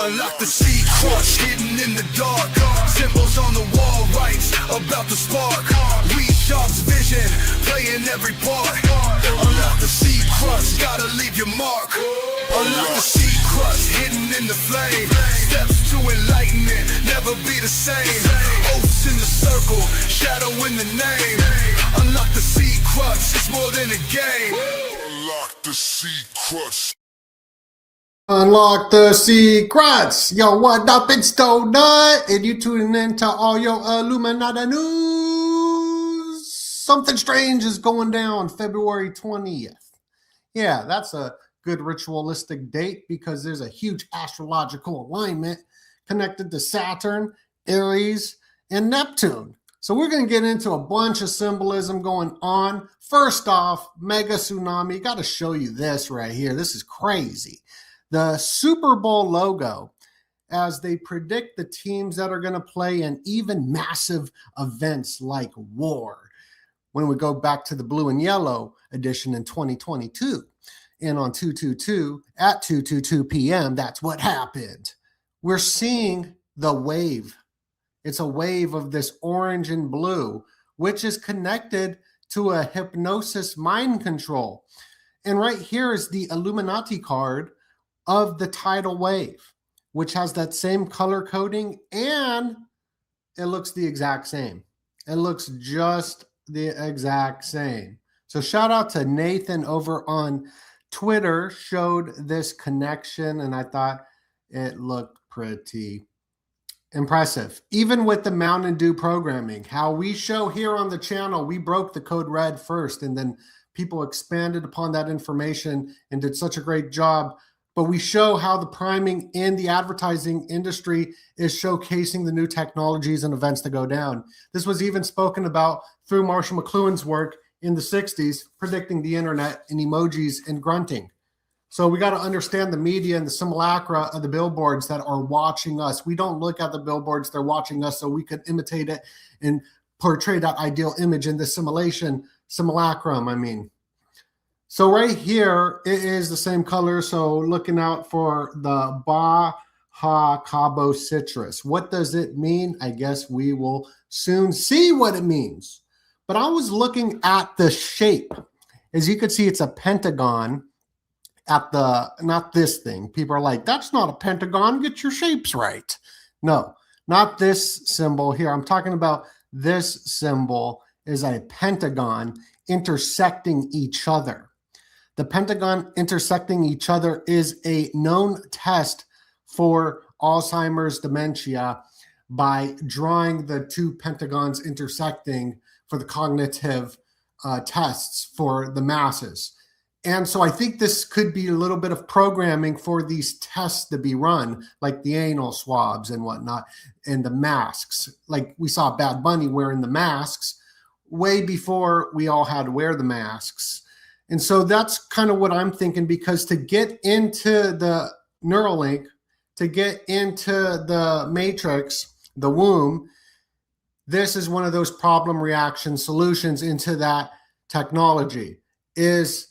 Unlock the secrets hidden in the dark. Symbols on the wall, rights about to spark. We Sharp's vision, playing every part. Unlock the secrets, gotta leave your mark. Unlock the secrets hidden in the flame. Steps to enlightenment, never be the same. Oaths in the circle, shadow in the name. Unlock the secrets, it's more than a game. Unlock the secrets. Unlock the secrets. Yo, what up? It's Donut, and you tuning in to all your Illuminati news. Something strange is going down February 20th. Yeah, that's a good ritualistic date because there's a huge astrological alignment connected to Saturn, Aries, and Neptune. So we're going to get into a bunch of symbolism going on. First off, mega tsunami. Got to show you this right here. This is crazy. The Super Bowl logo, as they predict the teams that are going to play in even massive events like war. When we go back to the blue and yellow edition in 2022, and on 222 at 2:22 p.m., that's what happened. We're seeing the wave. It's a wave of this orange and blue, which is connected to a hypnosis mind control. And right here is the Illuminati card of the tidal wave, which has that same color coding, and it looks the exact same. It looks just the exact same. So shout out to Nathan over on Twitter, showed this connection, and I thought it looked pretty impressive. Even with the Mountain Dew programming, how we show here on the channel, we broke the code red first, and then people expanded upon that information and did such a great job. But we show how the priming in the advertising industry is showcasing the new technologies and events that go down. This was even spoken about through Marshall McLuhan's work in the 60s, predicting the internet and emojis and grunting. So we got to understand the media and the simulacra of the billboards that are watching us. We don't look at the billboards, they're watching us so we could imitate it and portray that ideal image in the simulacrum. So right here, it is the same color. So looking out for the Baja Cabo citrus. What does it mean? I guess we will soon see what it means. But I was looking at the shape. As you can see, it's a pentagon at the, not this thing. People are like, that's not a pentagon. Get your shapes right. No, not this symbol here. I'm talking about this symbol is a pentagon intersecting each other. The pentagon intersecting each other is a known test for Alzheimer's dementia by drawing the two pentagons intersecting for the cognitive tests for the masses. And so I think this could be a little bit of programming for these tests to be run, like the anal swabs and whatnot, and the masks. Like we saw Bad Bunny wearing the masks way before we all had to wear the masks. And so that's kind of what I'm thinking, because to get into the Neuralink, to get into the matrix, the womb, this is one of those problem reaction solutions into that technology is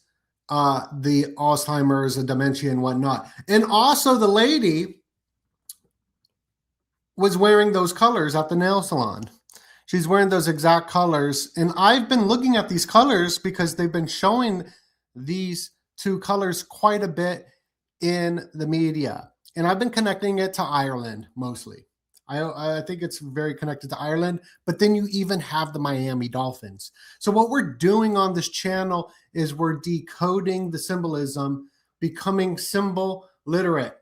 the Alzheimer's and dementia and whatnot. And also the lady was wearing those colors at the nail salon. She's wearing those exact colors. And I've been looking at these colors because they've been showing these two colors quite a bit in the media. And I've been connecting it to Ireland mostly. I think it's very connected to Ireland, but then you even have the Miami Dolphins. So what we're doing on this channel is we're decoding the symbolism, becoming symbol literate,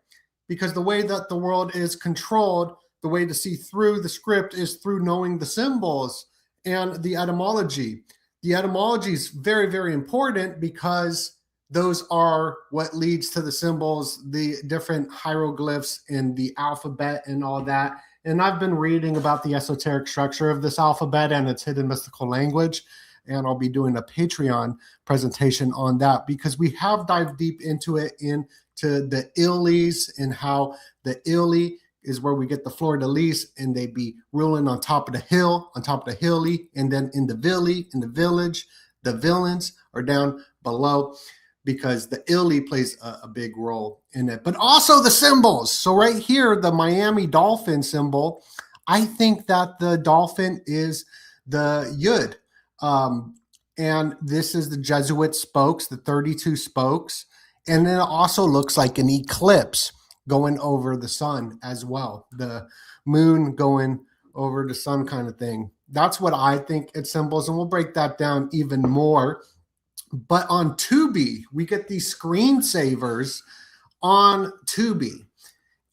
because the way that the world is controlled, the way to see through the script is through knowing the symbols and the etymology. The etymology is very, very important because those are what leads to the symbols, the different hieroglyphs in the alphabet and all that. And I've been reading about the esoteric structure of this alphabet and its hidden mystical language. And I'll be doing a Patreon presentation on that because we have dived deep into it, into the Illies and how the Illy is where we get the fleur de lis, and they be ruling on top of the hill, on top of the hilly, and then in the villy, in the village, the villains are down below. because the Ili plays a big role in it, but also the symbols. So right here, the Miami Dolphin symbol, I think that the dolphin is the Yud. And this is the Jesuit spokes, the 32 spokes. And then it also looks like an eclipse going over the sun as well. The moon going over the sun kind of thing. That's what I think it symbols. And we'll break that down even more. But on Tubi, we get these screensavers on Tubi.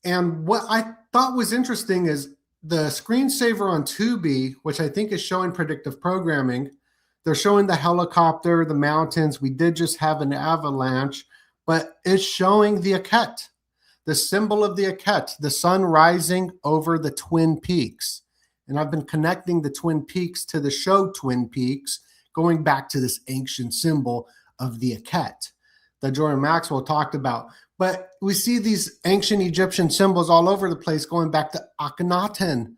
And what I thought was interesting is the screensaver on Tubi, which I think is showing predictive programming. They're showing the helicopter, the mountains. We did just have an avalanche, but it's showing the Akhet, the symbol of the Akhet, the sun rising over the Twin Peaks. And I've been connecting the Twin Peaks to the show Twin Peaks, going back to this ancient symbol of the Akhet that Jordan Maxwell talked about. But we see these ancient Egyptian symbols all over the place going back to Akhenaten.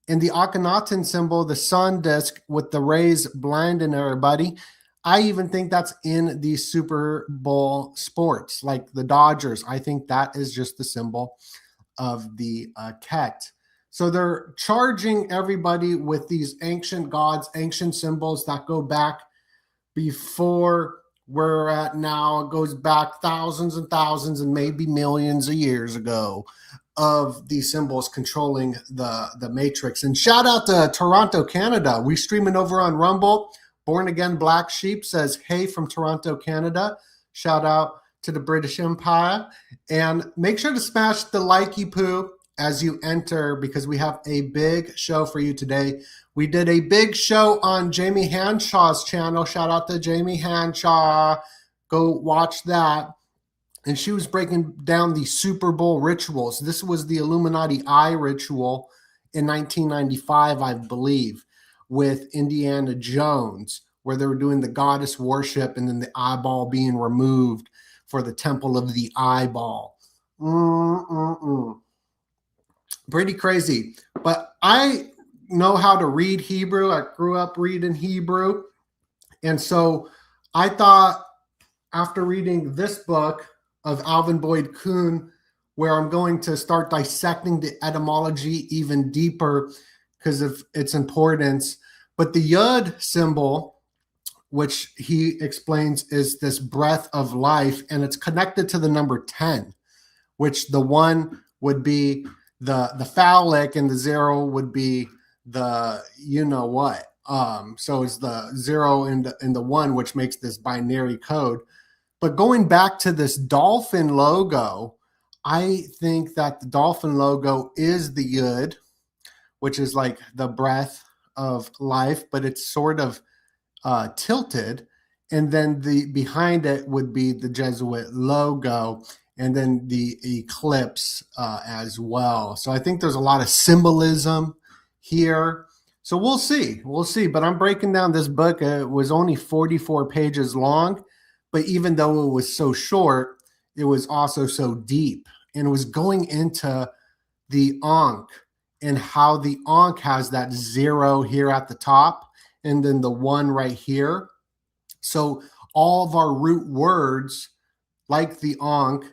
And the Akhenaten symbol, the sun disk with the rays blinding everybody, I even think that's in the Super Bowl sports, like the Dodgers. I think that is just the symbol of the Akhet. So they're charging everybody with these ancient gods, ancient symbols that go back before we're at now. It goes back thousands and thousands and maybe millions of years ago of these symbols controlling the matrix. And shout out to Toronto, Canada. We streaming over on Rumble. Born Again Black Sheep says, hey, from Toronto, Canada. Shout out to the British Empire. And make sure to smash the likey poo as you enter, because we have a big show for you today. We did a big show on Jamie Hanshaw's channel. Shout out to Jamie Hanshaw. Go watch that. And she was breaking down the Super Bowl rituals. This was the Illuminati Eye ritual in 1995, I believe, with Indiana Jones, where they were doing the goddess worship and then the eyeball being removed for the temple of the eyeball. Pretty crazy. But I know how to read Hebrew. I grew up reading Hebrew. And so I thought, after reading this book of Alvin Boyd Kuhn, where I'm going to start dissecting the etymology even deeper because of its importance. But the Yud symbol, which he explains is this breath of life, and it's connected to the number 10, which the 1 would be the phallic and the 0 would be the you know what. So it's the 0 and the 1, which makes this binary code. But going back to this dolphin logo, I think that the dolphin logo is the Yud, which is like the breath of life, but it's sort of tilted. And then the behind it would be the Jesuit logo, and then the eclipse as well. So I think there's a lot of symbolism here. So we'll see. But I'm breaking down this book. It was only 44 pages long. But even though it was so short, it was also so deep. And it was going into the Ankh and how the Ankh has that 0 here at the top and then the 1 right here. So all of our root words, like the Ankh,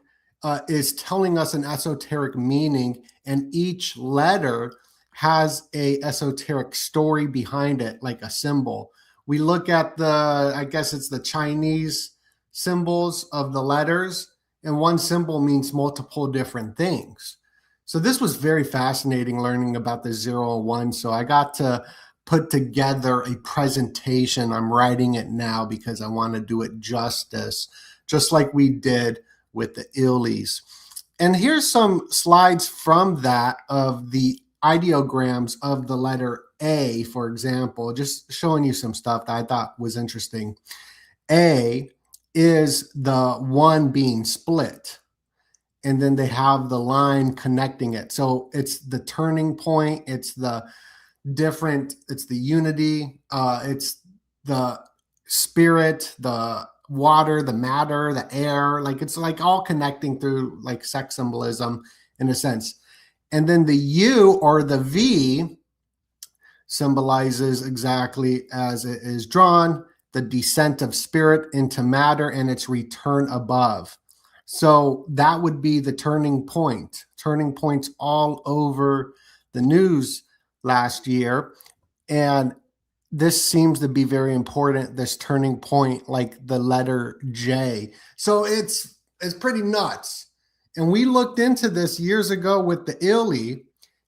is telling us an esoteric meaning. And each letter has a esoteric story behind it, like a symbol. We look at I guess it's the Chinese symbols of the letters, and one symbol means multiple different things. So this was very fascinating learning about the 0 and 1. So I got to put together a presentation. I'm writing it now because I want to do it justice, just like we did with the Ilis. And here's some slides from that of the ideograms of the letter A, for example, just showing you some stuff that I thought was interesting. A is the 1 being split, and then they have the line connecting it. So it's the turning point, it's the different, it's the unity, it's the spirit, the water, the matter, the air, like it's like all connecting through like sex symbolism in a sense. And then the U or the V symbolizes exactly as it is drawn. the descent of spirit into matter and its return above. So that would be the turning point. Turning points all over the news last year. And this seems to be very important, this turning point, like the letter J. So it's pretty nuts. And we looked into this years ago with the Ili,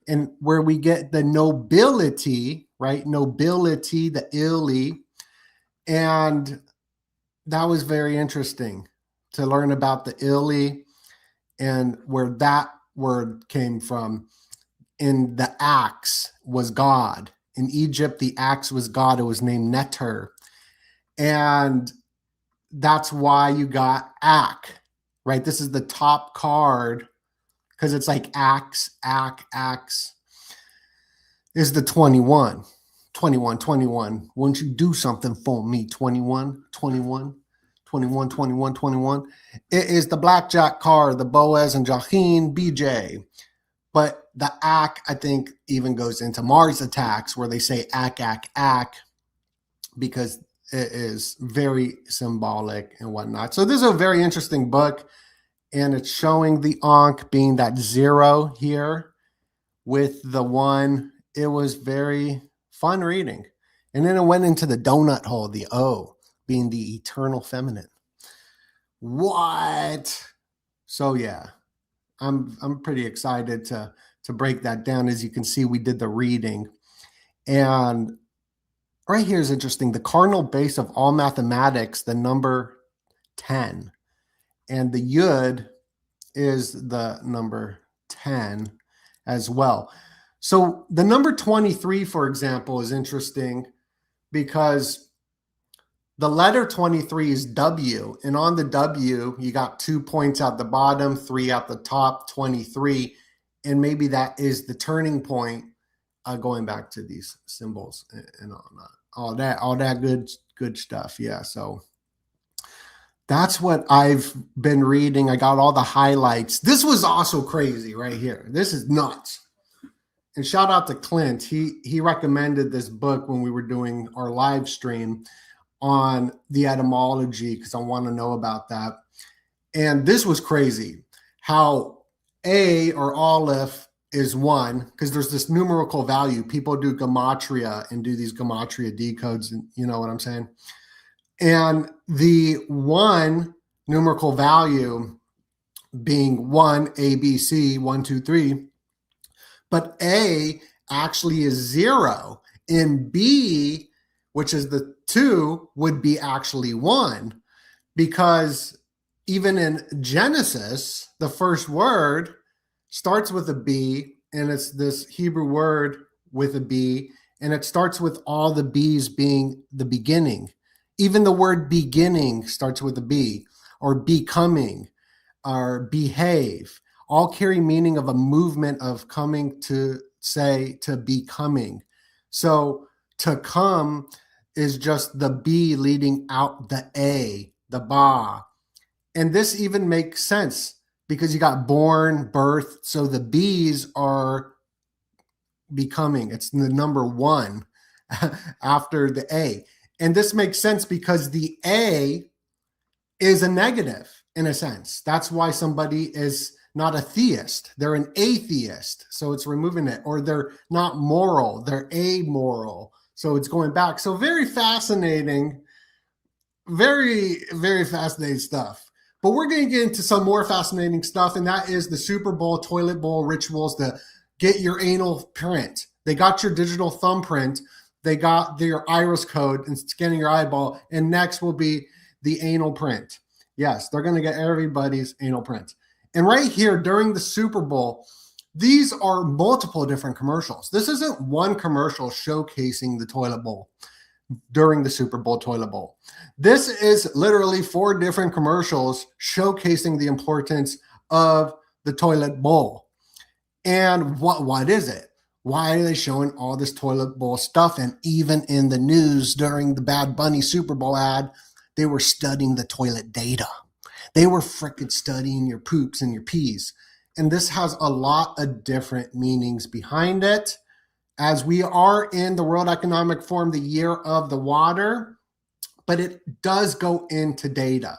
and where we get the nobility, right? Nobility, the Ili. And that was very interesting to learn about the Ili and where that word came from. In the axe was God. In Egypt, the axe was God. It was named Neter. And that's why you got Ak, right? This is the top card because it's like axe is the 21. 21, 21. Won't you do something for me? 21, 21, 21, 21, 21. It is the blackjack card, the Boaz and Jachin BJ. But the Ak, I think, even goes into Mars attacks where they say Ak, because it is very symbolic and whatnot. So this is a very interesting book, and it's showing the Ankh being that 0 here with the 1. It was very fun reading. And then it went into the donut hole, the O, being the eternal feminine. What? So yeah, I'm pretty excited to break that down. As you can see, we did the reading. And right here is interesting. The cardinal base of all mathematics, the number 10. And the Yud is the number 10 as well. So the number 23, for example, is interesting because the letter 23 is W. And on the W, you got 2 points at the bottom, 3 at the top, 23. And maybe that is the turning point, going back to these symbols and all that good stuff. Yeah, so that's what I've been reading. I got all the highlights. This was also crazy right here. This is nuts. And shout out to Clint. He recommended this book when we were doing our live stream on the etymology because I want to know about that. And this was crazy. How A or Aleph is 1, because there's this numerical value. People do gematria and do these gematria decodes, and you know what I'm saying? And the 1 numerical value being 1, A, B, C, 1, 2, 3. But A actually is 0. And B, which is the 2, would be actually 1. Because even in Genesis, the first word starts with a B, and it's this Hebrew word with a B, and it starts with all the B's being the beginning. Even the word beginning starts with a B, or becoming, or behave. All carry meaning of a movement of coming to say to becoming. So to come is just the B leading out the A, the ba. And this even makes sense because you got born, birth. So the B's are becoming. It's the number 1 after the A. And this makes sense because the A is a negative in a sense. That's why somebody is not a theist. They're an atheist. So it's removing it. Or they're not moral. They're amoral. So it's going back. So very fascinating. Very, very fascinating stuff. But we're going to get into some more fascinating stuff, and that is the Super Bowl toilet bowl rituals to get your anal print. They got your digital thumbprint. They got your iris code and scanning your eyeball. And next will be the anal print. Yes, they're going to get everybody's anal print. And right here during the Super Bowl, these are multiple different commercials. This isn't one commercial showcasing the toilet bowl during the Super Bowl toilet bowl. This is literally 4 different commercials showcasing the importance of the toilet bowl. And what is it? Why are they showing all this toilet bowl stuff? And even in the news during the Bad Bunny Super Bowl ad, they were studying the toilet data. They were freaking studying your poops and your pees. And this has a lot of different meanings behind it. As we are in the World Economic Forum, the year of the water, but it does go into data,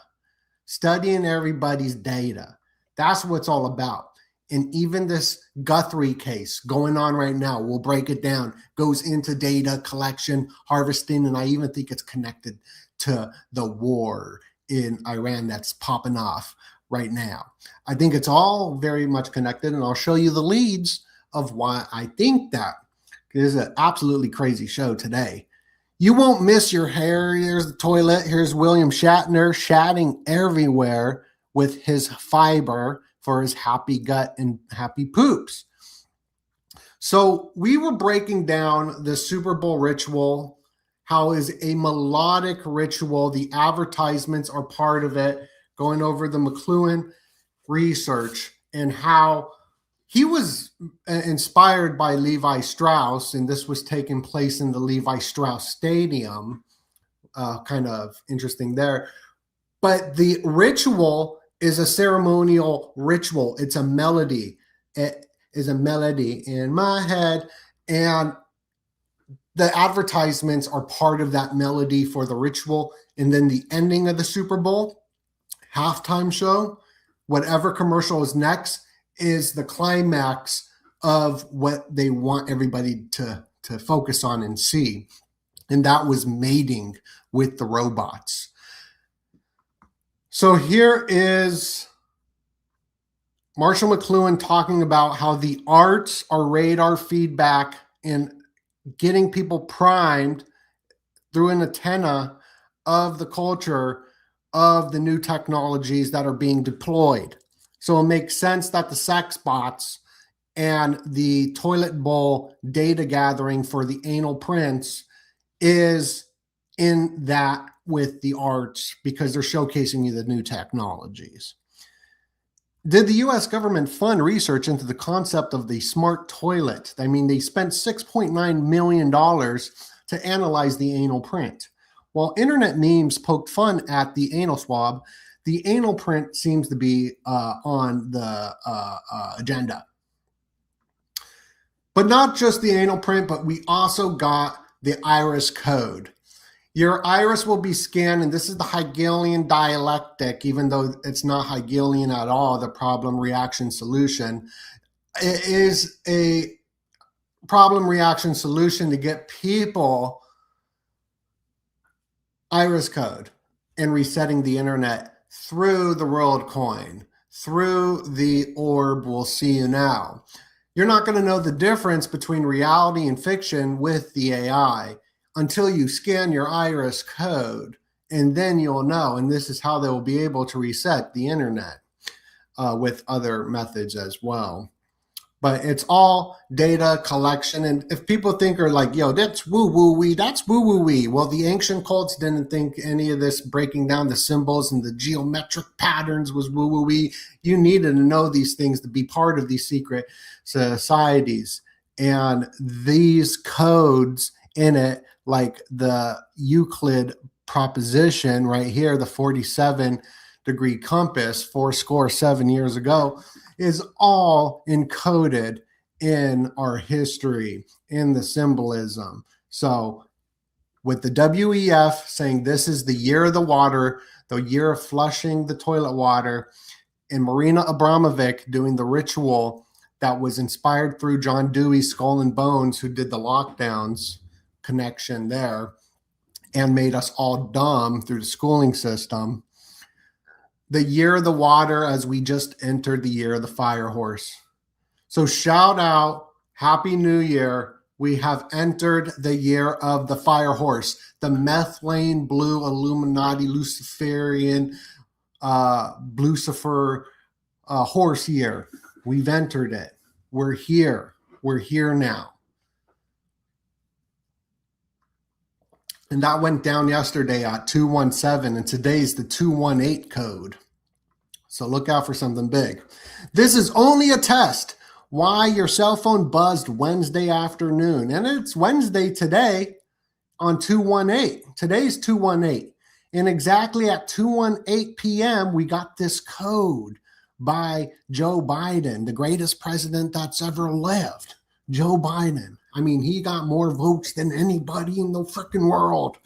studying everybody's data. That's what it's all about. And even this Guthrie case going on right now, we'll break it down, goes into data collection, harvesting, and I even think it's connected to the war in Iran that's popping off right now. I think it's all very much connected, and I'll show you the leads of why I think that. It is an absolutely crazy show today. You won't miss your hair. Here's the toilet. Here's William Shatner shatting everywhere with his fiber for his happy gut and happy poops. So we were breaking down the Super Bowl ritual, how is a melodic ritual. The advertisements are part of it, going over the McLuhan research and how he was inspired by Levi Strauss, and this was taking place in the Levi Strauss Stadium. Kind of interesting there. But the ritual is a ceremonial ritual. It's a melody. It is a melody in my head. And the advertisements are part of that melody for the ritual. And then the ending of the Super Bowl, halftime show, whatever commercial is next, is the climax of what they want everybody to focus on and see. And that was mating with the robots. So here is Marshall McLuhan talking about how the arts are radar feedback and getting people primed through an antenna of the culture of the new technologies that are being deployed. So it makes sense that the sex bots and the toilet bowl data gathering for the anal prints is in that with the arts, because they're showcasing you the new technologies. Did the US government fund research into the concept of the smart toilet? I mean, they spent $6.9 million to analyze the anal print. While internet memes poked fun at the anal swab, the anal print seems to be on the agenda. But not just the anal print, but we also got the iris code. Your iris will be scanned, and this is the Hegelian dialectic, even though it's not Hegelian at all, the problem reaction solution. It is a problem reaction solution to get people iris code and resetting the internet through the WorldCoin, through the orb. We'll see you now. You're not going to know the difference between reality and fiction with the AI until you scan your iris code, and then you'll know. And this is how they will be able to reset the internet with other methods as well. But it's all data collection. And if people think are like, yo, that's woo-woo-wee, that's woo-woo-wee. Well, the ancient cults didn't think any of this breaking down the symbols and the geometric patterns was woo-woo-wee. You needed to know these things to be part of these secret societies. And these codes in it, like the Euclid proposition right here, the 47-degree compass, 47 years ago, is all encoded in our history, in the symbolism. So with the WEF saying this is the year of the water, the year of flushing the toilet water, and Marina Abramovic doing the ritual that was inspired through John Dewey's Skull and Bones, who did the lockdowns connection there and made us all dumb through the schooling system. The year of the water, as we just entered the year of the fire horse. So shout out, Happy New Year. We have entered the year of the fire horse, the methylene blue Illuminati Luciferian Lucifer horse year. We've entered it. We're here. We're here now. And that went down yesterday at 217, and today's the 218 code. So look out for something big. This is only a test. Why your cell phone buzzed Wednesday afternoon. And it's Wednesday today on 218. Today's 218. And exactly at 2:18 p.m., we got this code by Joe Biden, the greatest president that's ever lived. Joe Biden. I mean, he got more votes than anybody in the freaking world.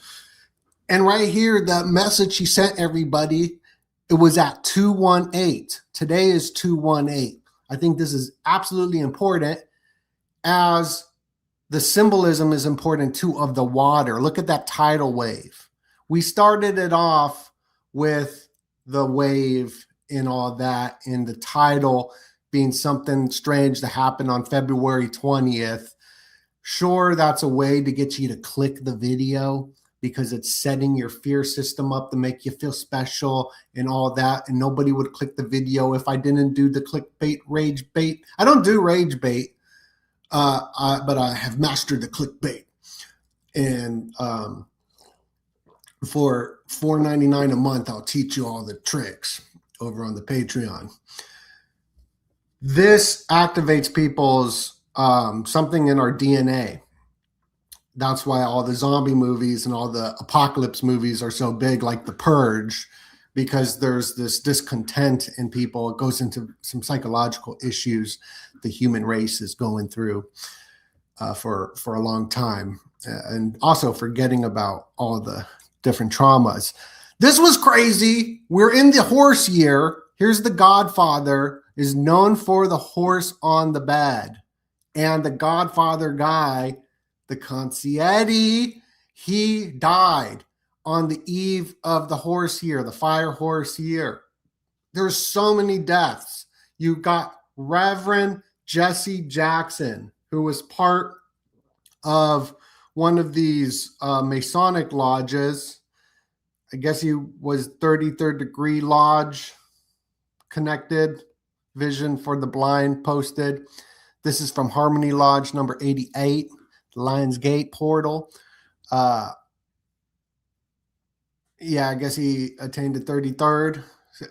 And right here, the message she sent everybody, it was at 218. Today is 218. I think this is absolutely important, as the symbolism is important too of the water. Look at that tidal wave. We started it off with the wave and all that, and the tidal being something strange to happen on February 20th. Sure, that's a way to get you to click the video because it's setting your fear system up to make you feel special and all that. And nobody would click the video if I didn't do the clickbait, rage bait. I don't do rage bait, but I have mastered the clickbait. And for $4.99 a month, I'll teach you all the tricks over on the Patreon. This activates people's something in our DNA. That's why all the zombie movies and all the apocalypse movies are so big, like The Purge, because there's this discontent in people. It goes into some psychological issues the human race is going through for a long time, and also forgetting about all the different traumas. This was crazy. We're in the horse year. Here's The Godfather is known for the horse on the bed. And the Godfather guy, the concierge, he died on the eve of the horse year, the fire horse year. There's so many deaths. You got Reverend Jesse Jackson, who was part of one of these Masonic lodges. I guess he was 33rd Degree Lodge connected, Vision for the Blind posted. This is from Harmony Lodge number 88, Lions Gate portal. Yeah, I guess he attained the 33rd.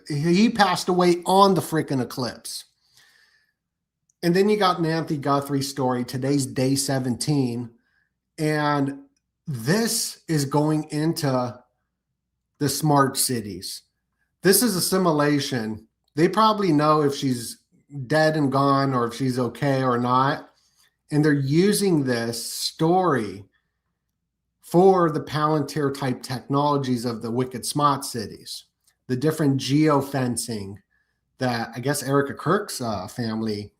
He passed away on the freaking eclipse. And then you got Nancy Guthrie's story. Today's day 17. And this is going into the smart cities. This is a simulation. They probably know if she's dead and gone or if she's okay or not. And they're using this story for the Palantir type technologies of the wicked smart cities, the different geofencing that I guess Erica Kirk's family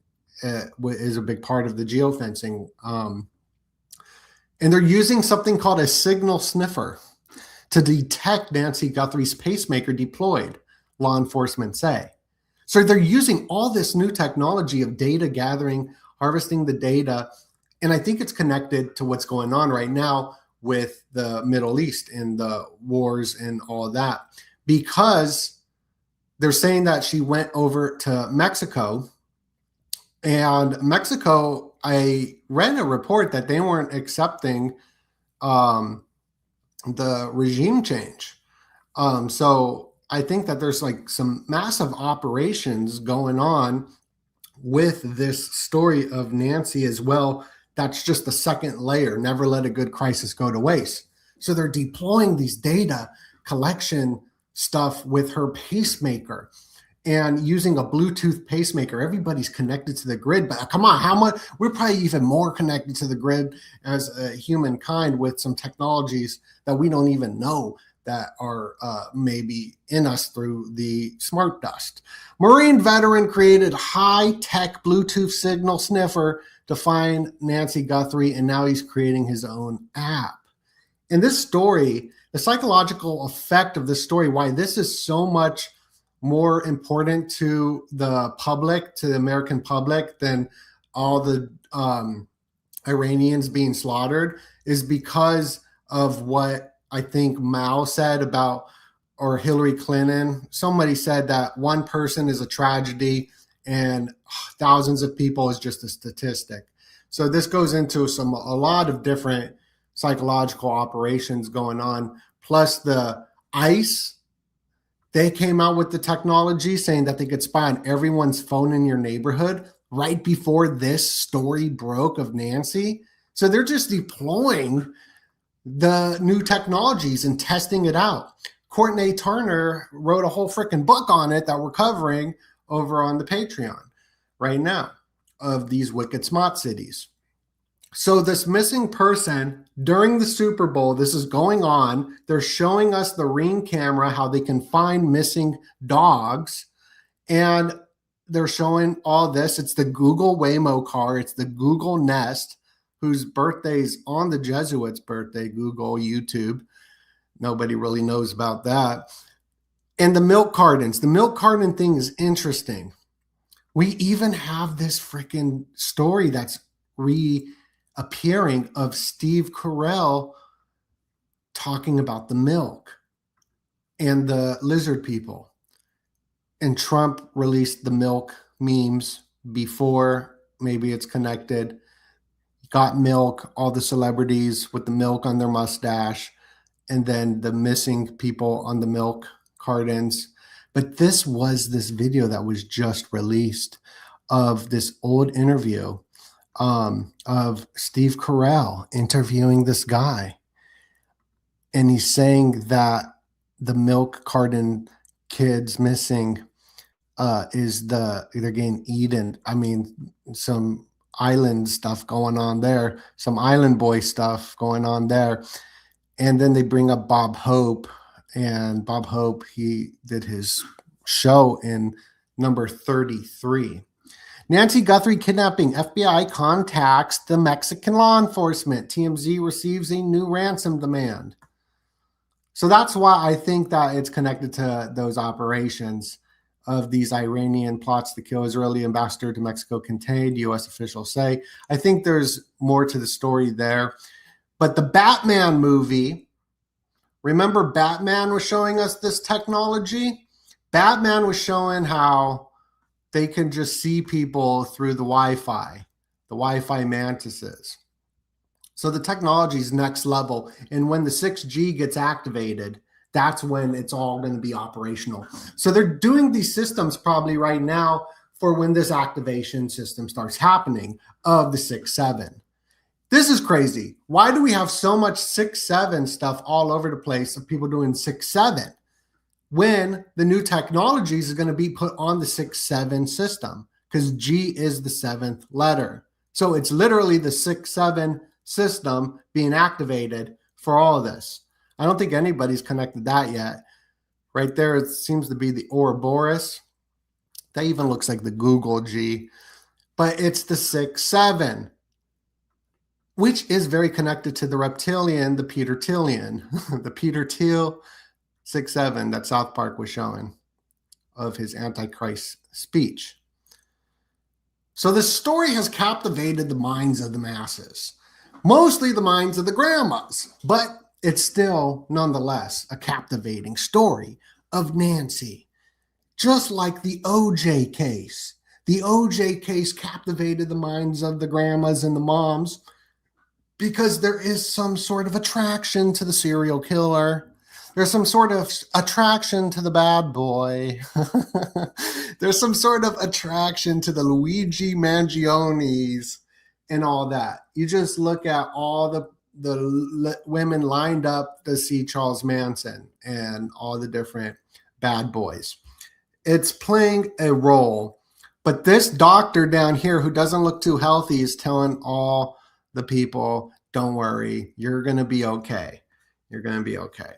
is a big part of the geofencing. And they're using something called a signal sniffer to detect Nancy Guthrie's pacemaker deployed, law enforcement say. So they're using all this new technology of data gathering, harvesting the data. And I think it's connected to what's going on right now with the Middle East and the wars and all of that, because they're saying that she went over to Mexico. And Mexico, I read a report that they weren't accepting the regime change. So I think that there's like some massive operations going on with this story of Nancy as well. That's just the second layer. Never let a good crisis go to waste. So they're deploying these data collection stuff with her pacemaker and using a Bluetooth pacemaker. Everybody's connected to the grid, but come on, how much? We're probably even more connected to the grid as a humankind with some technologies that we don't even know that are maybe in us through the smart dust. Marine veteran created high-tech Bluetooth signal sniffer to find Nancy Guthrie, and now he's creating his own app. In this story, the psychological effect of this story, why this is so much more important to the public, to the American public, than all the Iranians being slaughtered, is because of what I think Mao said about, or Hillary Clinton. Somebody said that one person is a tragedy and thousands of people is just a statistic. So this goes into a lot of different psychological operations going on. Plus the ICE, they came out with the technology saying that they could spy on everyone's phone in your neighborhood right before this story broke of Nancy. So they're just deploying the new technologies and testing it out. Courtney Turner wrote a whole freaking book on it that we're covering over on the Patreon right now of these wicked smart cities. So this missing person during the Super Bowl, this is going on. They're showing us the Ring camera, how they can find missing dogs. And they're showing all this. It's the Google Waymo car. It's the Google Nest, whose birthday's on the Jesuits' birthday, Google, YouTube. Nobody really knows about that. And the milk cartons. The milk carton thing is interesting. We even have this freaking story that's reappearing of Steve Carell talking about the milk and the lizard people. And Trump released the milk memes before. Maybe it's connected. Got milk, all the celebrities with the milk on their mustache, and then the missing people on the milk cartons. But this was this video that was just released of this old interview of Steve Carell interviewing this guy. And he's saying that the milk carton kids missing is they're getting eaten. I mean, some island stuff going on there, some island boy stuff going on there. And then they bring up Bob Hope, and Bob Hope, he did his show in number 33. Nancy Guthrie kidnapping. FBI contacts the Mexican law enforcement. TMZ receives a new ransom demand. So that's why I think that it's connected to those operations of these Iranian plots to kill Israeli ambassador to Mexico contained, U.S. officials say. I think there's more to the story there. But the Batman movie, remember Batman was showing us this technology? Batman was showing how they can just see people through the Wi-Fi mantises. So the technology is next level. And when the 6G gets activated, that's when it's all going to be operational. So they're doing these systems probably right now for when this activation system starts happening of the 6-7. This is crazy. Why do we have so much 6-7 stuff all over the place of people doing 6-7 when the new technologies is going to be put on the 6-7 system? Because G is the 7th letter. So it's literally the 6-7 system being activated for all of this. I don't think anybody's connected that yet. Right there, it seems to be the Ouroboros. That even looks like the Google G. But it's the 6-7, which is very connected to the reptilian, the Peter Tillian, the Peter Thiel 6-7 that South Park was showing of his Antichrist speech. So this story has captivated the minds of the masses, mostly the minds of the grandmas, but it's still, nonetheless, a captivating story of Nancy. Just like the OJ case. The OJ case captivated the minds of the grandmas and the moms because there is some sort of attraction to the serial killer. There's some sort of attraction to the bad boy. There's some sort of attraction to the Luigi Mangionis and all that. You just look at all the women lined up to see Charles Manson and all the different bad boys. It's playing a role. But this doctor down here who doesn't look too healthy is telling all the people, don't worry, you're going to be okay. You're going to be okay.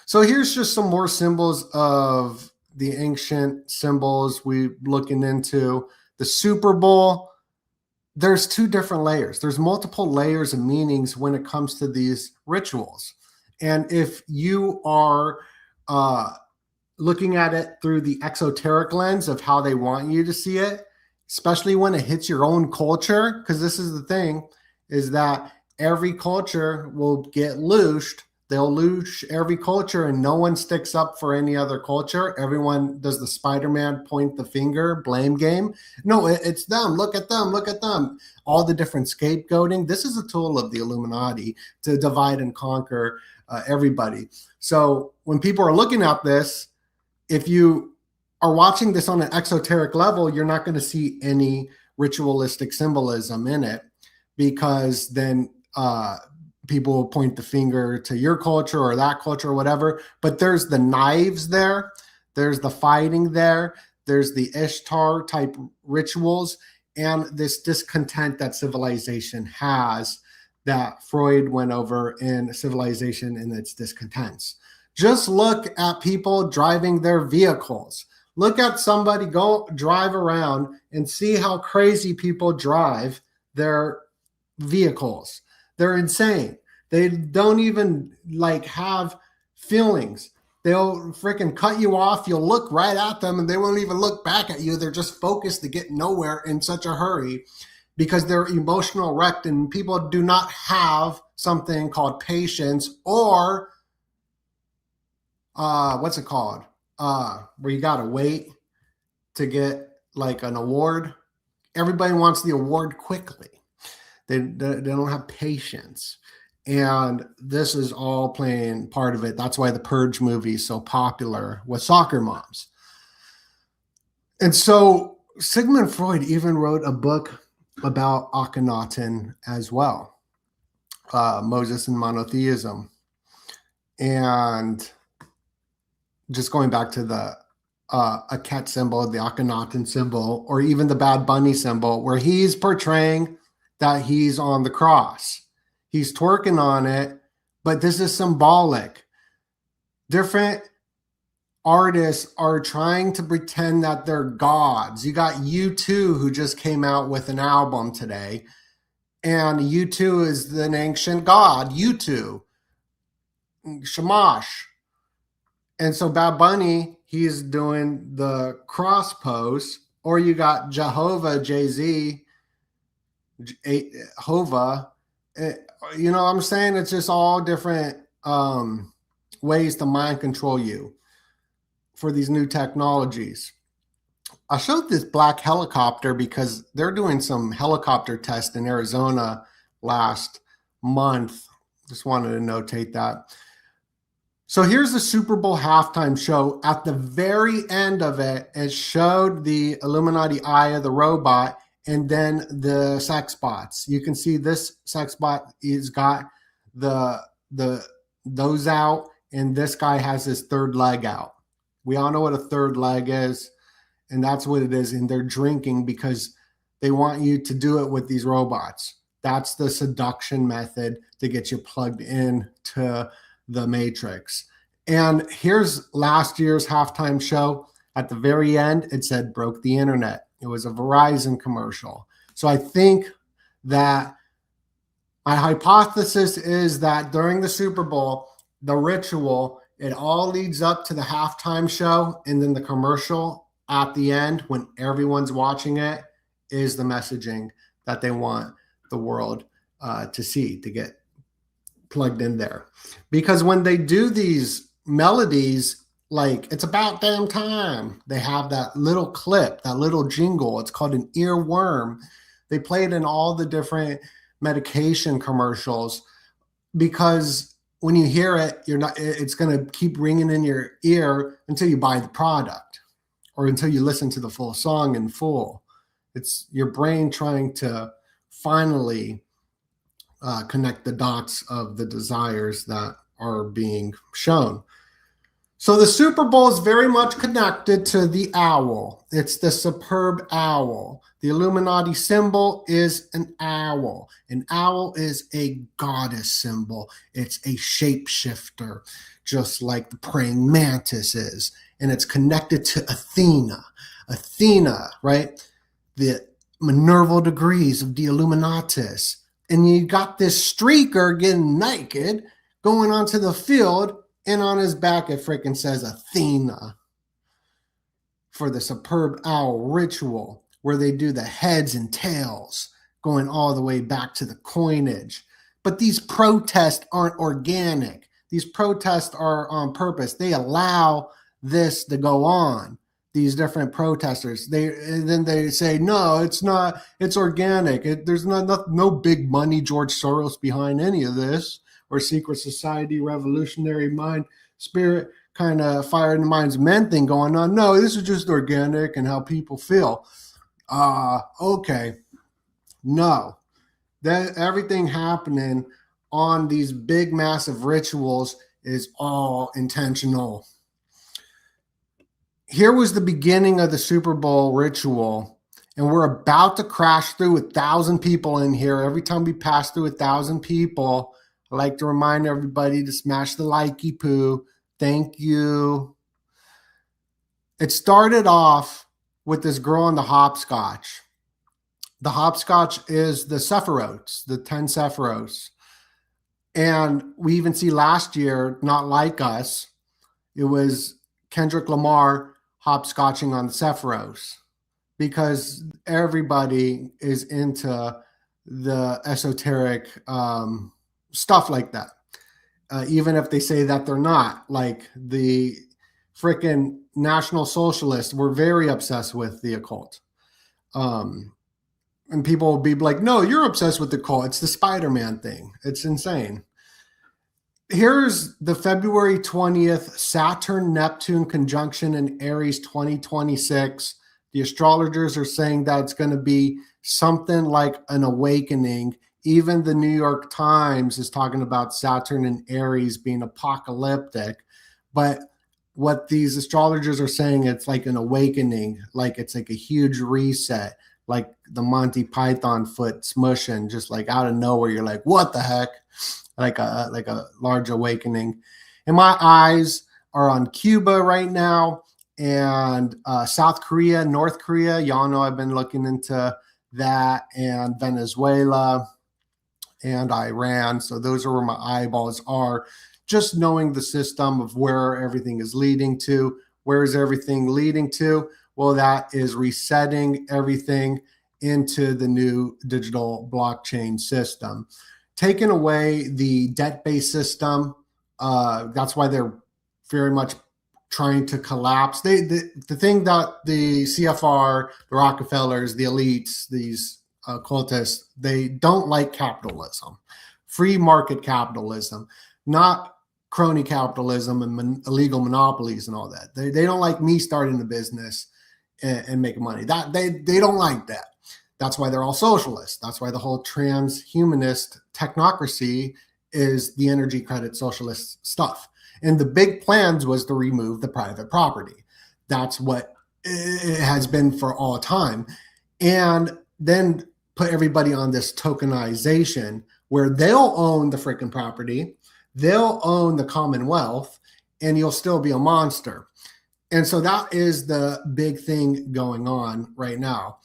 So here's just some more symbols of the ancient symbols we're looking into. The Super Bowl. There's two different layers. There's multiple layers of meanings when it comes to these rituals. And if you are looking at it through the exoteric lens of how they want you to see it, especially when it hits your own culture, because this is the thing, is that every culture will get loosed. They'll loosh every culture and no one sticks up for any other culture. Everyone does the Spider-Man point the finger blame game. No, it's them. Look at them. Look at them. All the different scapegoating. This is a tool of the Illuminati to divide and conquer everybody. So when people are looking at this, if you are watching this on an exoteric level, you're not going to see any ritualistic symbolism in it, because then people will point the finger to your culture or that culture or whatever. But there's the knives there. There's the fighting there. There's the Ishtar type rituals. and this discontent that civilization has, that Freud went over in Civilization and its Discontents. Just look at people driving their vehicles. Look at somebody go drive around and see how crazy people drive their vehicles. They're insane. They don't even like have feelings. They'll freaking cut you off. You'll look right at them and they won't even look back at you. They're just focused to get nowhere in such a hurry because they're emotional wrecked, and people do not have something called patience or what's it called? Where you got to wait to get like an award. Everybody wants the award quickly. They don't have patience. And this is all playing part of it. That's why the Purge movie is so popular with soccer moms. And so Sigmund Freud even wrote a book about Akhenaten as well, Moses and monotheism. And just going back to the Akhet symbol, the Akhenaten symbol, or even the Bad Bunny symbol, where he's portraying that he's on the cross. He's twerking on it, but this is symbolic. Different artists are trying to pretend that they're gods. You got U2 who just came out with an album today, and U2 is an ancient god, U2, Shamash. And so Bad Bunny, he's doing the cross pose, or you got Jehovah, Jay-Z, Hova. You know what I'm saying? It's just all different ways to mind control you for these new technologies. I showed this black helicopter because they're doing some helicopter tests in Arizona last month. Just wanted to notate that. So here's the Super Bowl halftime show. At the very end of it, it showed the Illuminati eye of the robot and then the sex bots. You can see this sex bot has got those out, and this guy has his third leg out. We all know what a third leg is, and that's what it is. And they're drinking because they want you to do it with these robots. That's the seduction method to get you plugged in to the Matrix. And here's last year's halftime show. At the very end, it said broke the internet. It was a Verizon commercial. So I think that my hypothesis is that during the Super Bowl, the ritual, it all leads up to the halftime show, and then the commercial at the end when everyone's watching it is the messaging that they want the world to see, to get plugged in there. Because when they do these melodies, like it's about damn time, they have that little clip, that little jingle. It's called an earworm. They play it in all the different medication commercials because when you hear it, it's going to keep ringing in your ear until you buy the product or until you listen to the full song in full. It's your brain trying to finally connect the dots of the desires that are being shown. So the Super Bowl is very much connected to the owl. It's the superb owl. The Illuminati symbol is an owl. An owl is a goddess symbol. It's a shapeshifter, just like the praying mantis is. And it's connected to Athena. Athena, right? The Minerval degrees of the Illuminatus. And you got this streaker getting naked, going onto the field, and on his back, it freaking says Athena for the superb owl ritual, where they do the heads and tails going all the way back to the coinage. But these protests aren't organic. These protests are on purpose. They allow this to go on. These different protesters, then they say, no, it's not, it's organic. There's no big money, George Soros behind any of this, or secret society, revolutionary mind, spirit, kind of fire in the minds of men thing going on. No, this is just organic and how people feel. Okay. No, that everything happening on these big, massive rituals is all intentional. Here was the beginning of the Super Bowl ritual, and we're about to crash through 1,000 people in here. Every time we pass through 1,000 people, I like to remind everybody to smash the likey poo. Thank you. It started off with this girl on the hopscotch. The hopscotch is the Sephiroths, the 10 Sephiroths. And we even see last year, Not Like Us, it was Kendrick Lamar hopscotching on the Sephiroths, because everybody is into the esoteric stuff like that. Even if they say that they're not. Like the freaking National Socialists were very obsessed with the occult. And people will be like, no, you're obsessed with the occult. It's the Spider-Man thing. It's insane. Here's the February 20th Saturn-Neptune conjunction in Aries 2026. The astrologers are saying that it's going to be something like an awakening. Even the New York Times is talking about Saturn and Aries being apocalyptic. But what these astrologers are saying, it's like an awakening, like it's like a huge reset, like the Monty Python foot smushing, just like out of nowhere. You're like, what the heck? Like a large awakening. And my eyes are on Cuba right now, and South Korea, North Korea. Y'all know I've been looking into that, and Venezuela and Iran. So those are where my eyeballs are, just knowing the system of where everything is leading to. Where is everything leading to? Well, that is resetting everything into the new digital blockchain system. Taking away the debt-based system, that's why they're very much trying to collapse. The thing that the CFR, the Rockefellers, the elites, these cultists, they don't like capitalism, free market capitalism, not crony capitalism and illegal monopolies and all that. They don't like me starting a business and making money. That they don't like that. That's why they're all socialists. That's why the whole transhumanist technocracy is the energy credit socialist stuff. And the big plans was to remove the private property. That's what it has been for all time. And then put everybody on this tokenization where they'll own the freaking property, they'll own the commonwealth, and you'll still be a monster. And so that is the big thing going on right now.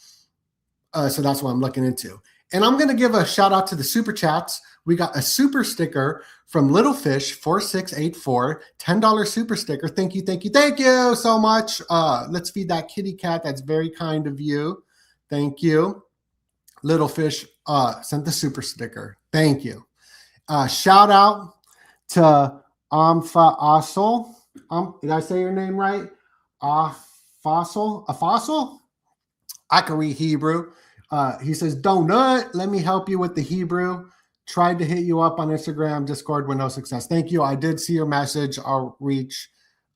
So that's what I'm looking into. And I'm going to give a shout out to the super chats. We got a super sticker from Littlefish4684, $10 super sticker. Thank you, thank you, thank you so much. Let's feed that kitty cat. That's very kind of you. Thank you. Littlefish sent the super sticker. Thank you. Shout out to Amfa Asol. Did I say your name right? Afasol? I can read Hebrew. He says, Donut, let me help you with the Hebrew. Tried to hit you up on Instagram, Discord with no success. Thank you. I did see your message. I'll reach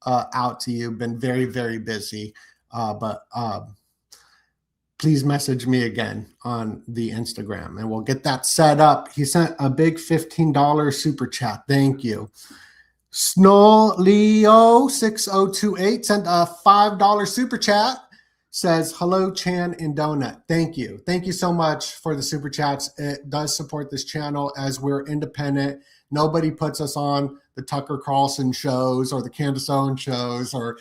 out to you. Been very, very busy. But please message me again on the Instagram and we'll get that set up. He sent a big $15 super chat. Thank you. Snowleo6028 sent a $5 super chat. Says, hello, Chan and Donut. Thank you. Thank you so much for the super chats. It does support this channel as we're independent. Nobody puts us on the Tucker Carlson shows or the Candace Owens shows, or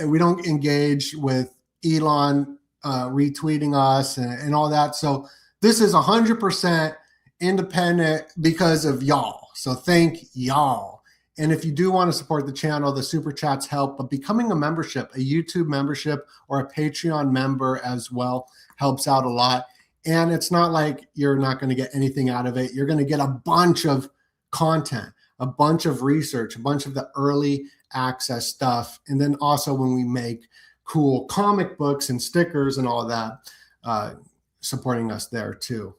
we don't engage with Elon retweeting us and all that. So this is 100% independent because of y'all. So thank y'all. And if you do want to support the channel, the super chats help, but becoming a membership, a YouTube membership or a Patreon member as well helps out a lot. And it's not like you're not going to get anything out of it. You're going to get a bunch of content, a bunch of research, a bunch of the early access stuff. And then also when we make cool comic books and stickers and all that, supporting us there too.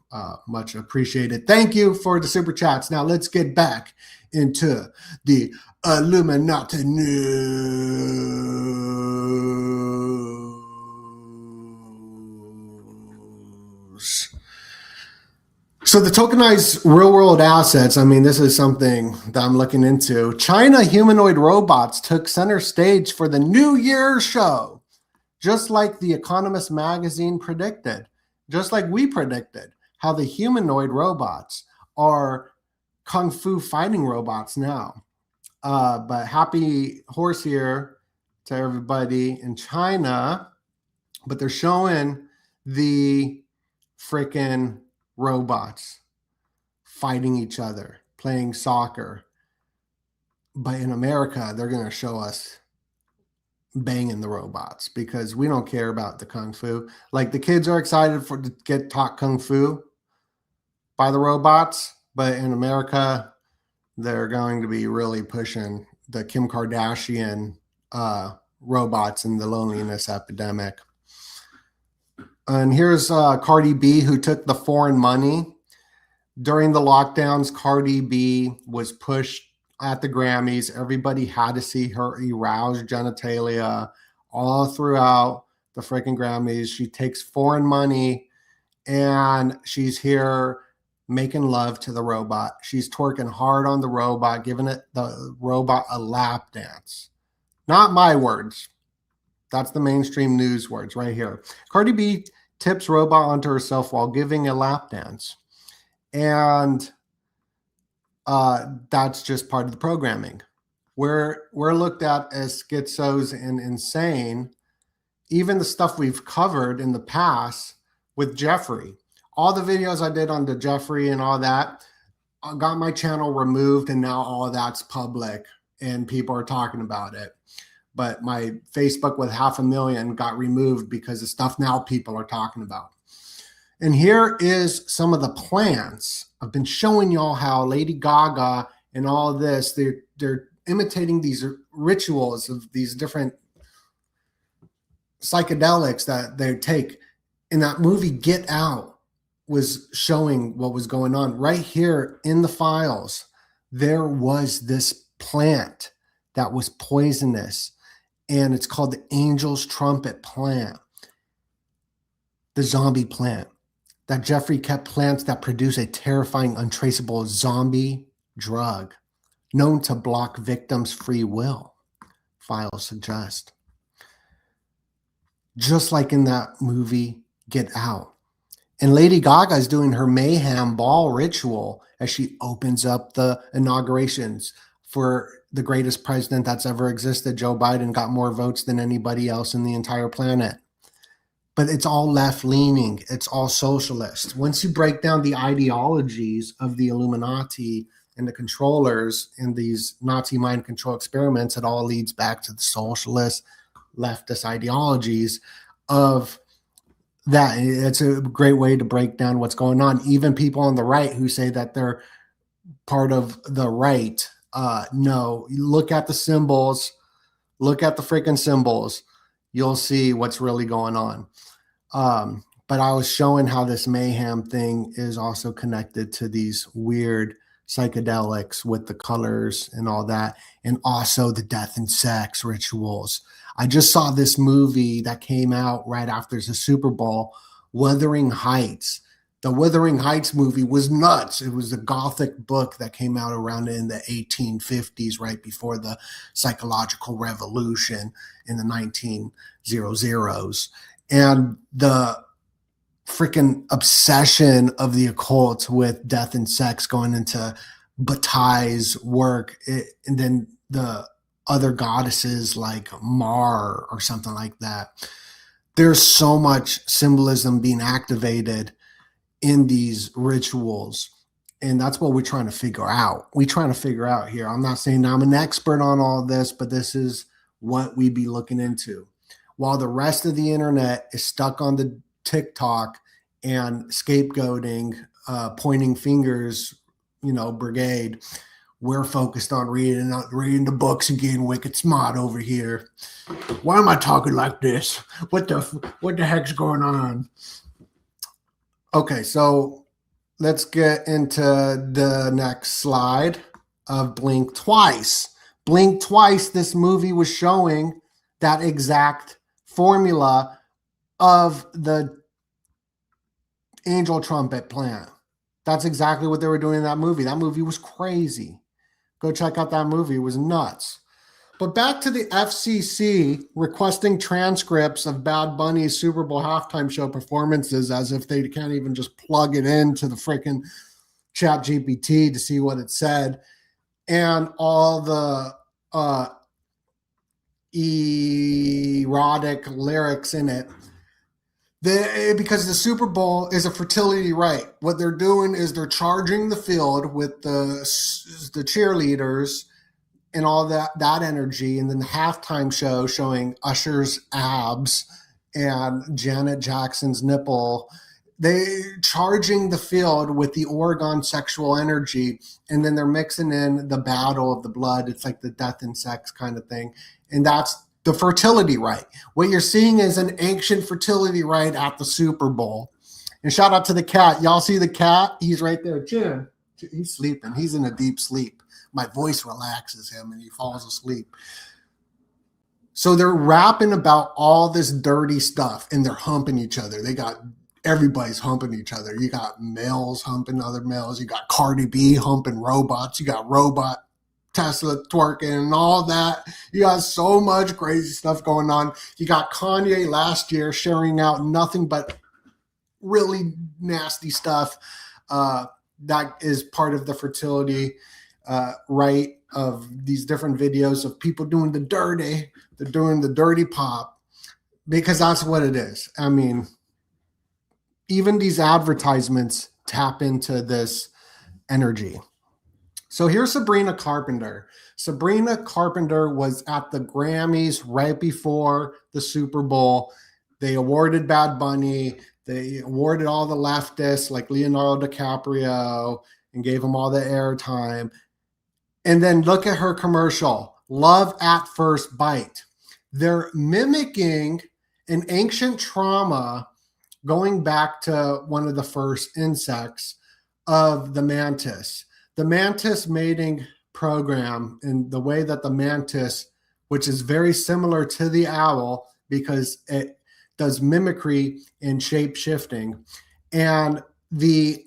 Much appreciated. Thank you for the super chats. Now let's get back into the Illuminati news. So the tokenized real world assets, I mean, this is something that I'm looking into. China humanoid robots took center stage for the New Year's show. just like the Economist magazine predicted, just like we predicted, how the humanoid robots are kung fu fighting robots now. But happy horse here to everybody in China. But they're showing the freaking robots fighting each other, playing soccer. But in America, they're going to show us banging the robots because we don't care about the kung fu. Like the kids are excited to get taught kung fu by the robots, but in America, they're going to be really pushing the Kim Kardashian robots and the loneliness epidemic. And here's Cardi B, who took the foreign money. During the lockdowns, Cardi B was pushed at the Grammys. Everybody had to see her aroused genitalia all throughout the freaking Grammys. She takes foreign money and she's here making love to the robot. She's twerking hard on the robot, giving the robot a lap dance. Not my words. That's the mainstream news words right here. Cardi B tips robot onto herself while giving a lap dance. And that's just part of the programming. We're looked at as schizos and insane. Even the stuff we've covered in the past with Jeffrey. All the videos I did on the Jeffrey and all that, I got my channel removed, and now all that's public and people are talking about it. But my Facebook with 500,000 got removed because the stuff now people are talking about. And here is some of the plans. I've been showing y'all how Lady Gaga and all of this, they're imitating these rituals of these different psychedelics that they take. In that movie, Get Out, was showing what was going on. Right here in the files, there was this plant that was poisonous, and it's called the Angel's Trumpet plant, the zombie plant. That Jeffrey kept plants that produce a terrifying, untraceable zombie drug known to block victims' free will, files suggest. Just like in that movie, Get Out. And Lady Gaga is doing her mayhem ball ritual as she opens up the inaugurations for the greatest president that's ever existed. Joe Biden got more votes than anybody else in the entire planet. But it's all left-leaning. It's all socialist. Once you break down the ideologies of the Illuminati and the controllers in these Nazi mind control experiments, it all leads back to the socialist, leftist ideologies of that. It's a great way to break down what's going on. Even people on the right who say that they're part of the right, no, look at the symbols, look at the freaking symbols. You'll see what's really going on. But I was showing how this mayhem thing is also connected to these weird psychedelics with the colors and all that, and also the death and sex rituals. I just saw this movie that came out right after the Super Bowl, Wuthering Heights. The Wuthering Heights movie was nuts. It was a Gothic book that came out around in the 1850s, right before the psychological revolution in the 1900s. And the freaking obsession of the occult with death and sex going into Bataille's work, and then the other goddesses like Mar or something like that. There's so much symbolism being activated in these rituals, and that's what we're trying to figure out. We're trying to figure out here. I'm not saying I'm an expert on all this, but this is what we be looking into. While the rest of the internet is stuck on the TikTok and scapegoating, pointing fingers, brigade, we're focused on reading the books and getting wicked smart over here. Why am I talking like this? What the heck's going on? Okay, so let's get into the next slide of Blink Twice. Blink Twice, this movie was showing that exact formula of the Angel Trumpet plant. That's exactly what they were doing in that movie. That movie was crazy. Go check out that movie. It was nuts. But back to the FCC requesting transcripts of Bad Bunny's Super Bowl halftime show performances as if they can't even just plug it into the freaking Chat GPT to see what it said. And all the erotic lyrics in it. Because the Super Bowl is a fertility rite. What they're doing is they're charging the field with the cheerleaders and all that energy, and then the halftime show showing Usher's abs and Janet Jackson's nipple. They charging the field with the Oregon sexual energy, and then they're mixing in the battle of the blood. It's like the death and sex kind of thing, and that's the fertility rite. What you're seeing is an ancient fertility rite at the Super Bowl. And shout out to the cat. Y'all see the cat? He's right there. Chin. He's sleeping. He's in a deep sleep. My voice relaxes him and he falls asleep. So they're rapping about all this dirty stuff and they're humping each other. Everybody's humping each other. You got males humping other males. You got Cardi B humping robots. You got robot Tesla twerking and all that. You got so much crazy stuff going on. You got Kanye last year sharing out nothing but really nasty stuff. That is part of the fertility rite of these different videos of people doing the dirty. They're doing the dirty pop because that's what it is. I mean, even these advertisements tap into this energy. So here's Sabrina Carpenter. Sabrina Carpenter was at the Grammys right before the Super Bowl. They awarded Bad Bunny. They awarded all the leftists like Leonardo DiCaprio and gave them all the airtime. And then look at her commercial, Love at First Bite. They're mimicking an ancient trauma going back to one of the first insects of the mantis. The mantis mating program, and the way that the mantis, which is very similar to the owl because it does mimicry and shape shifting. And the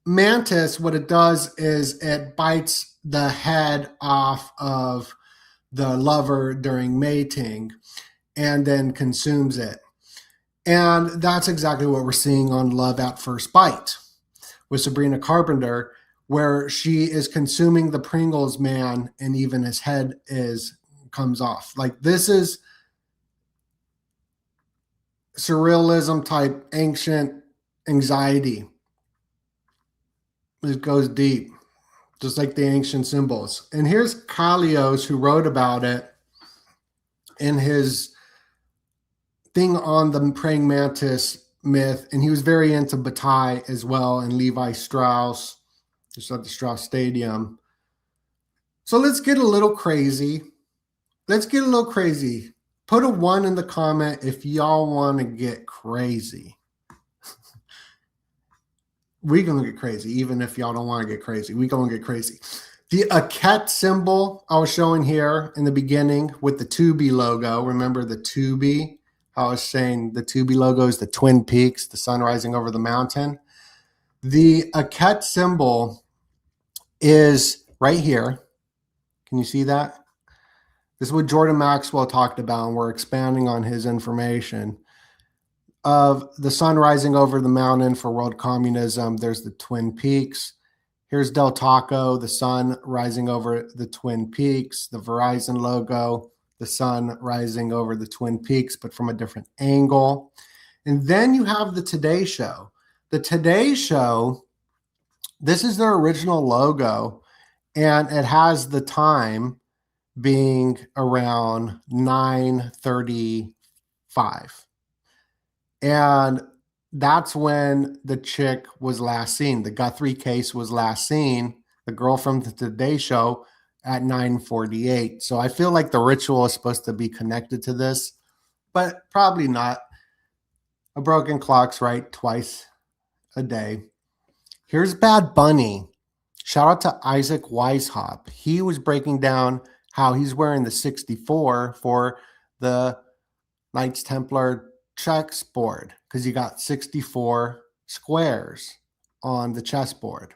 mantis, what it does is it bites the head off of the lover during mating and then consumes it. And that's exactly what we're seeing on Love at First Bite with Sabrina Carpenter, where she is consuming the Pringles man and even his head comes off. Like, this is surrealism type ancient anxiety. It goes deep, just like the ancient symbols. And here's Kalios, who wrote about it in his thing on the praying mantis myth. And he was very into Bataille as well, and Levi Strauss, just at the Strauss Stadium. So let's get a little crazy. Put a 1 in the comment if y'all want to get crazy. We're going to get crazy, even if y'all don't want to get crazy. We're going to get crazy. The Aket symbol I was showing here in the beginning with the Tubi logo. Remember the Tubi? I was saying the Tubi logo is the Twin Peaks, the sun rising over the mountain. The Aket symbol is right here. Can you see that? This is what Jordan Maxwell talked about, and we're expanding on his information. Of the sun rising over the mountain for world communism, there's the Twin Peaks. Here's Del Taco, the sun rising over the Twin Peaks. The Verizon logo, the sun rising over the Twin Peaks, but from a different angle. And then you have the Today Show. The Today Show, this is their original logo, and it has the time being around 9:35. And that's when the chick was last seen. The Guthrie case was last seen, the girl from the Today Show, at 9:48. So I feel like the ritual is supposed to be connected to this, but probably not. A broken clock's right twice a day. Here's Bad Bunny. Shout out to Isaac Weishaupt. He was breaking down how he's wearing the 64 for the Knights Templar chessboard because you got 64 squares on the chessboard.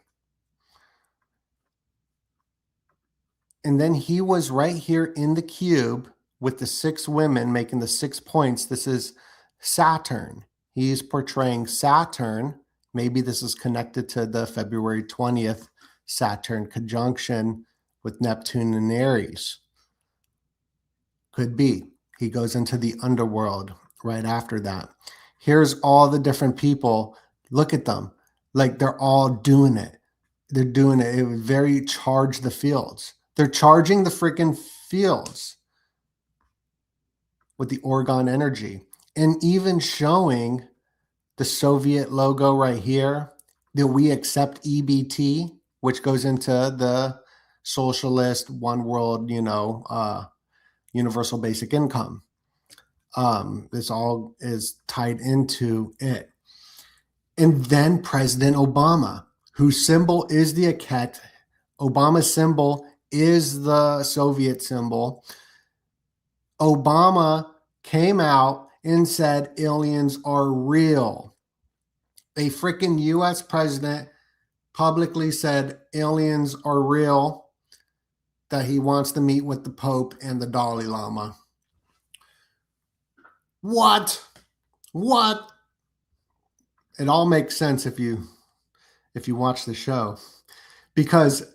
And then he was right here in the cube with the 6 women making the 6 points. This is Saturn. He's portraying Saturn. Maybe this is connected to the February 20th Saturn conjunction with Neptune and Aries. Could be. He goes into the underworld right after that. Here's all the different people. Look at them. Like they're all doing it. They're doing it. It would very charge the fields. They're charging the freaking fields with the Orgone energy. And even showing the Soviet logo right here, that we accept EBT, which goes into the socialist one world, universal basic income. This all is tied into it. And then President Obama, whose symbol is the Aket. Obama's symbol is the Soviet symbol. Obama came out and said aliens are real. A freaking US president publicly said aliens are real, that he wants to meet with the Pope and the Dalai Lama. What? It all makes sense if you watch the show, because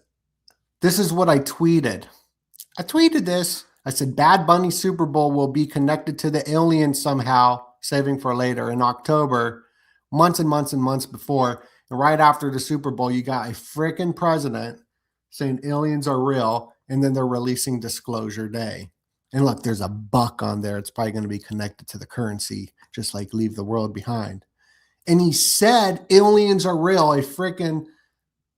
this is what I tweeted. I tweeted this. I said, Bad Bunny Super Bowl will be connected to the aliens somehow, saving for later in October, months and months and months before. And right after the Super Bowl, you got a freaking president saying aliens are real, and then they're releasing Disclosure Day. And look, there's a buck on there. It's probably going to be connected to the currency, just like Leave the World Behind. And he said aliens are real. A freaking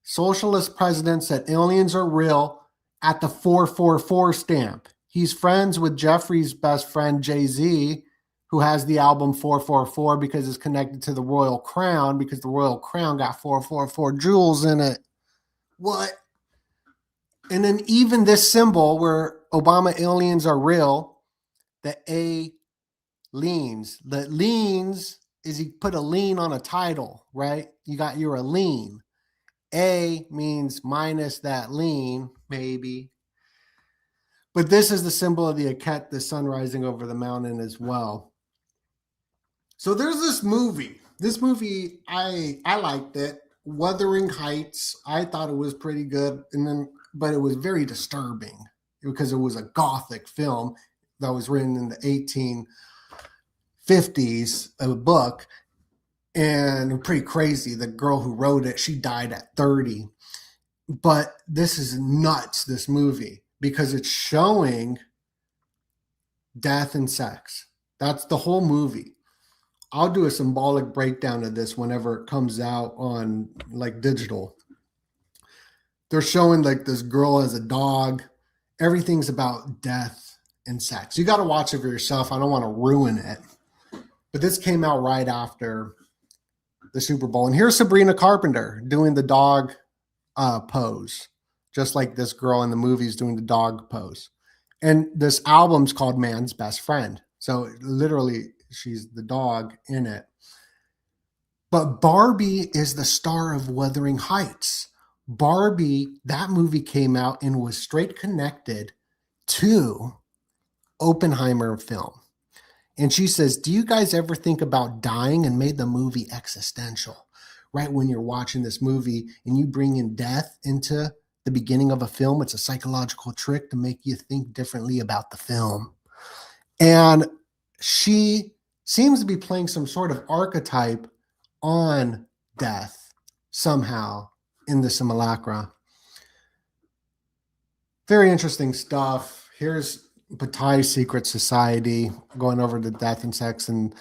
socialist president said aliens are real at the 444 stamp. He's friends with Jeffrey's best friend, Jay-Z, who has the album 444 because it's connected to the Royal Crown, because the Royal Crown got 444 jewels in it. What? And then even this symbol where Obama aliens are real, the A leans. The leans is you put a lien on a title, right? You're a lien. A means minus that lien, maybe. But this is the symbol of the Aket, the sun rising over the mountain as well. So there's this movie. This movie, I liked it. Wuthering Heights. I thought it was pretty good, but it was very disturbing because it was a gothic film that was written in the 1850s, a book, and pretty crazy. The girl who wrote it, she died at 30. But this is nuts, this movie, because it's showing death and sex. That's the whole movie. I'll do a symbolic breakdown of this whenever it comes out on like digital. They're showing like this girl as a dog. Everything's about death and sex. You got to watch it for yourself. I don't want to ruin it. But this came out right after the Super Bowl. And here's Sabrina Carpenter doing the dog pose, just like this girl in the movie is doing the dog pose. And this album's called Man's Best Friend. So literally, she's the dog in it. But Barbie is the star of Wuthering Heights. Barbie, that movie came out and was straight connected to Oppenheimer film. And she says, do you guys ever think about dying, and made the movie existential? Right when you're watching this movie and you bring in death into the beginning of a film, it's a psychological trick to make you think differently about the film. And she seems to be playing some sort of archetype on death somehow in the simulacra. Very interesting stuff. Here's Bataille's Secret Society, going over the death and sex, and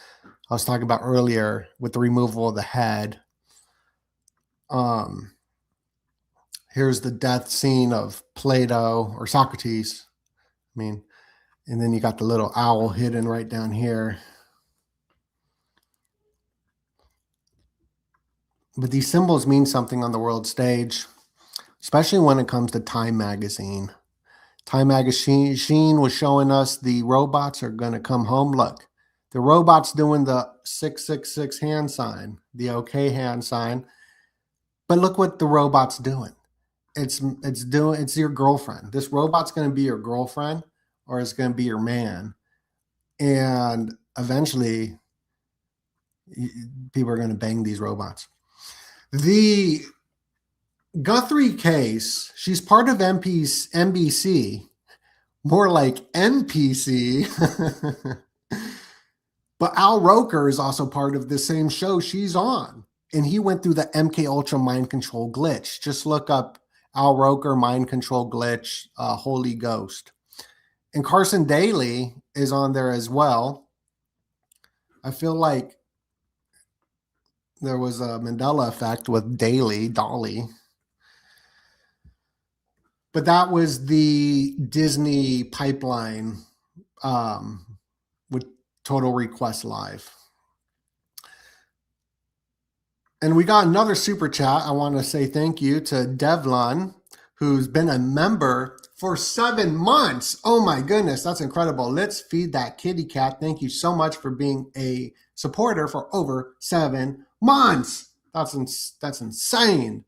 I was talking about earlier with the removal of the head. Here's the death scene of Plato or Socrates. And then you got the little owl hidden right down here. But these symbols mean something on the world stage, especially when it comes to Time magazine. Time magazine was showing us the robots are going to come home. Look, the robot's doing the 666 hand sign, the okay hand sign. But look what the robot's doing. it's your girlfriend. This robot's going to be your girlfriend, or it's going to be your man, and eventually people are going to bang these robots. The Guthrie case, she's part of NBC, more like NPC. But Al Roker is also part of the same show she's on. And he went through the MK Ultra mind control glitch. Just look up Al Roker mind control glitch, Holy Ghost. And Carson Daly is on there as well. I feel like there was a Mandela effect with Dolly. But that was the Disney pipeline with Total Request Live. And we got another super chat. I want to say thank you to Devlon, who's been a member for 7 months. Oh my goodness, that's incredible. Let's feed that kitty cat. Thank you so much for being a supporter for over 7 months. That's insane.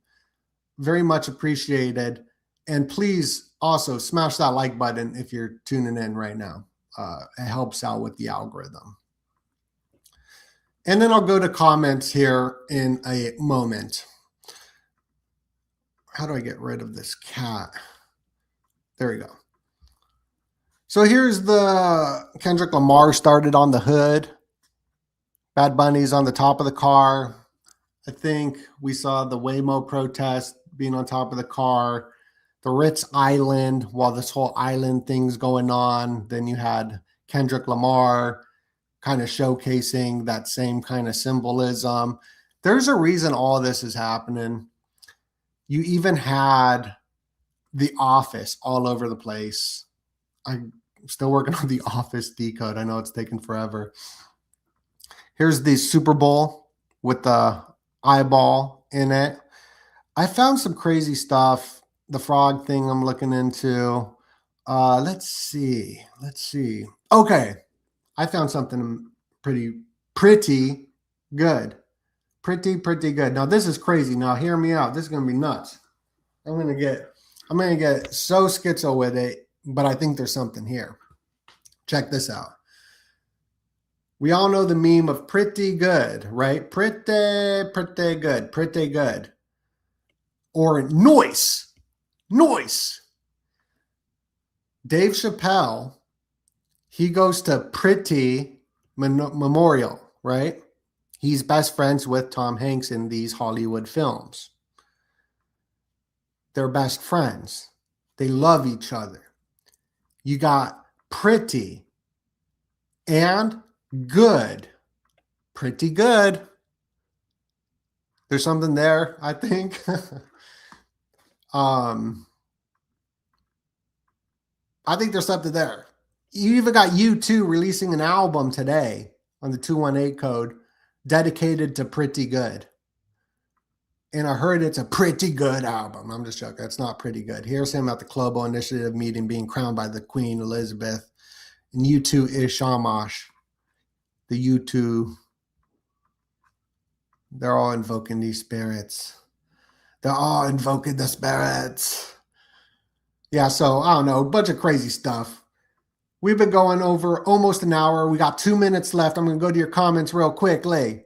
Very much appreciated. And please also smash that like button if you're tuning in right now. It helps out with the algorithm. And then I'll go to comments here in a moment. How do I get rid of this cat? There we go. So here's the Kendrick Lamar started on the hood. Bad Bunny's on the top of the car. I think we saw the Waymo protest being on top of the car. The Ritz Island, while this whole island thing's going on. Then you had Kendrick Lamar kind of showcasing that same kind of symbolism. There's a reason all this is happening. You even had The Office all over the place. I'm still working on The Office decode. I know it's taken forever. Here's the Super Bowl with the eyeball in it. I found some crazy stuff. The frog thing I'm looking into. Let's see. Okay. I found something pretty good. Pretty good. Now this is crazy. Now hear me out. This is gonna be nuts. I'm gonna get so schizo with it, but I think there's something here. Check this out. We all know the meme of pretty good, right? Pretty good. Or noise. Dave Chappelle, he goes to Pretty Memorial, right? He's best friends with Tom Hanks in these Hollywood films. They're best friends. They love each other. You got pretty and good. Pretty good. There's something there, I think. I think there's something there. You even got U2 releasing an album today on the 218 code dedicated to Pretty Good. And I heard it's a pretty good album. I'm just joking. It's not pretty good. Here's him at the Global Initiative meeting being crowned by the Queen Elizabeth. And U2 is Shamash. The U2. They're all invoking these spirits. They're all invoking the spirits. Yeah, so I don't know. A bunch of crazy stuff. We've been going over almost an hour. We got 2 minutes left. I'm going to go to your comments real quickly.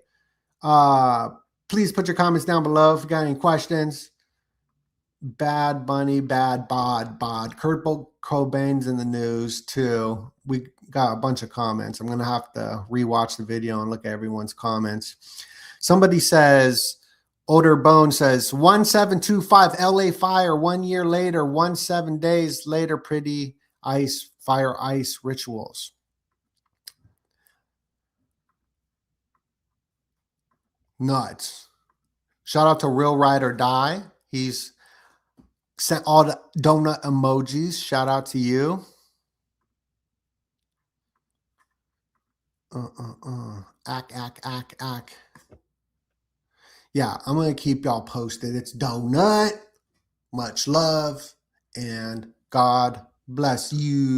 Please put your comments down below if you got any questions. Bad Bunny, bad bod. Kurt Cobain's in the news too. We got a bunch of comments. I'm going to have to rewatch the video and look at everyone's comments. Somebody says, Older Bone says, 1725 LA fire 1 year later, 17 days later, pretty fire ice rituals. Nuts. Shout out to Real Ride or Die. He's sent all the donut emojis. Shout out to you. Ack. Yeah, I'm going to keep y'all posted. It's Donut. Much love. And God bless you.